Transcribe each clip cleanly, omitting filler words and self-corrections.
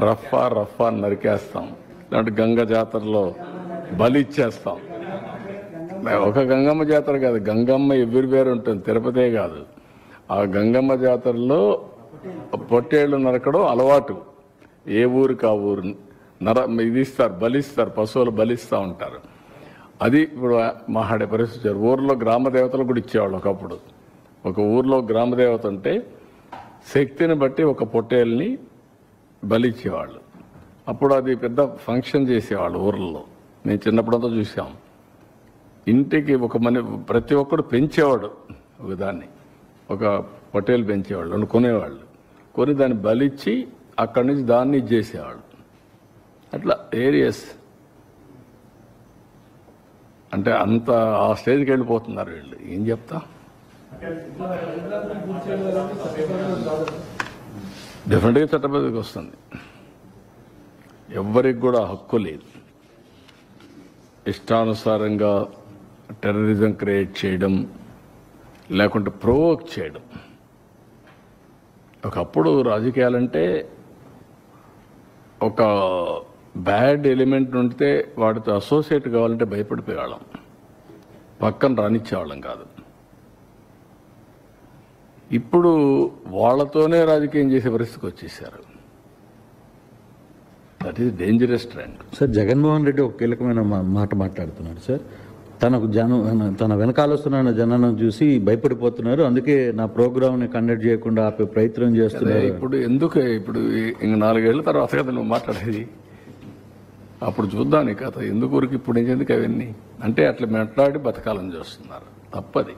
రఫా రఫా నరికేస్తాం, ఇలాంటి గంగ జాతరలో బలి ఇచ్చేస్తాం. ఒక గంగమ్మ జాతర కాదు, గంగమ్మ ఎవ్రీవేర్ ఉంటుంది, తిరుపతే కాదు. ఆ గంగమ్మ జాతరలో పొట్టేళ్లు నరకడం అలవాటు. ఏ ఊరికి ఆ ఊరు ఇది ఇస్తారు, బలిస్తారు, పశువులు బలిస్తూ ఉంటారు. అది ఇప్పుడు మాట్లాడే పరిస్థితి. ఊర్లో గ్రామ దేవతలు కూడా ఇచ్చేవాళ్ళు ఒకప్పుడు. ఒక ఊర్లో గ్రామ దేవత ఉంటే శక్తిని బట్టి ఒక పొట్టేల్ని బలిచ్చేవాళ్ళు. అప్పుడు అది పెద్ద ఫంక్షన్ చేసేవాళ్ళు ఊర్లలో. మేము చిన్నప్పుడంతా చూసాం. ఇంటికి ప్రతి ఒక్కడు పెంచేవాడు ఒక దాన్ని, ఒక పొట్టేలు పెంచేవాళ్ళు, కొనేవాళ్ళు. కొని దాన్ని బలిచ్చి అక్కడి నుంచి దాన్ని ఇచ్చేసేవాళ్ళు. అట్లా ఏరియస్ అంటే అంత ఆ స్టేజ్కి వెళ్ళిపోతున్నారు వీళ్ళు. ఏం చెప్తా, డెఫినెట్గా చట్టబద్ధకి వస్తుంది. ఎవ్వరికి కూడా హక్కు లేదు ఇష్టానుసారంగా టెర్రరిజం క్రియేట్ చేయడం, లేకుంటే ప్రొవోక్ చేయడం. ఒకప్పుడు రాజకీయాలంటే ఒక బ్యాడ్ ఎలిమెంట్ ఉంటే వాటితో అసోసియేట్ కావాలంటే భయపడిపోయేవాళ్ళం, పక్కన రానిచ్చేవాళ్ళం కాదు. ఇప్పుడు వాళ్ళతోనే రాజకీయం చేసే పరిస్థితికి వచ్చేసారు. That is dangerous trend. Sir, Jaganmohan Reddy ఒక కీలకమైన మాట మాట్లాడుతున్నాడు సార్. తన వెనకాల వస్తున్న జనాన్ని చూసి భయపడిపోతున్నారు, అందుకే నా ప్రోగ్రామ్ని కండక్ట్ చేయకుండా ఆపే ప్రయత్నం చేస్తున్నారు. ఇప్పుడు ఇప్పుడు ఇంక 4 ఏళ్ల తర్వాత కదా నువ్వు మాట్లాడేది. అప్పుడు చూద్దాం నీ కథ. ఎందుకు ఇప్పుడు ఎందుకు అవన్నీ అంటే అట్లా మాట్లాడి బతకాలని చూస్తున్నారు. తప్పది.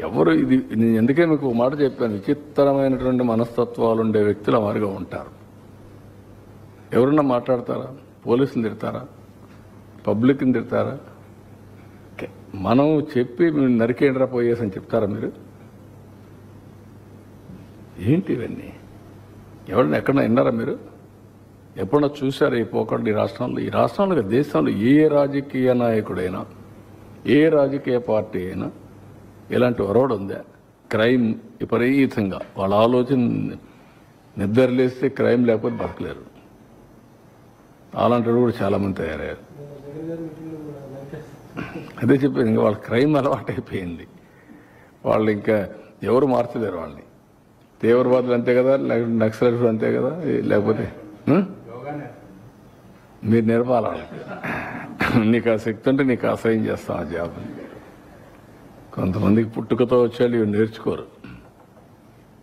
ఎవరు ఇది నేను ఎందుకే మీకు మాట చెప్పాను, విచిత్రమైనటువంటి మనస్తత్వాలు ఉండే వ్యక్తులు మారిగా ఉంటారు. ఎవరన్నా మాట్లాడతారా? పోలీసులు తిడతారా? పబ్లిక్ని తిడతారా? మనం చెప్పి మీరు నరికేండ్రా పోయేసని చెప్తారా మీరు? ఏంటి ఇవన్నీ? ఎవరన్నా ఎక్కడన్నా విన్నారా మీరు? ఎప్పుడన్నా చూసారా ఈ పోకడ ఈ రాష్ట్రంలో దేశంలో ఏ రాజకీయ నాయకుడైనా, ఏ రాజకీయ పార్టీ అయినా ఇలాంటి ఒరవడు ఉందా? క్రైమ్ విపరీతంగా వాళ్ళ ఆలోచన నిద్రలేస్తే క్రైమ్ లేకపోతే బతకలేరు. అలాంటి కూడా చాలామంది తయారయ్యారు. అదే చెప్పేది, ఇంకా వాళ్ళ క్రైమ్ అలవాటు అయిపోయింది. వాళ్ళు ఇంకా ఎవరు మార్చలేరు వాళ్ళని. తీవ్రవాదులు అంతే కదా, లేకపోతే నక్సలైట్లు అంతే కదా, లేకపోతే మీరు నేర్పాలి వాళ్ళకి. నీకు ఆ శక్తి ఉంటే నీకు అసహ్యం చేస్తాం ఆ జాబ్. కొంతమందికి పుట్టుకతో వచ్చేవాళ్ళు ఇవి నేర్చుకోరు.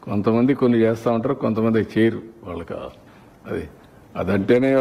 కొంతమంది కొన్ని చేస్తూ ఉంటారు, కొంతమంది చేయరు. వాళ్ళకి అదంటేనే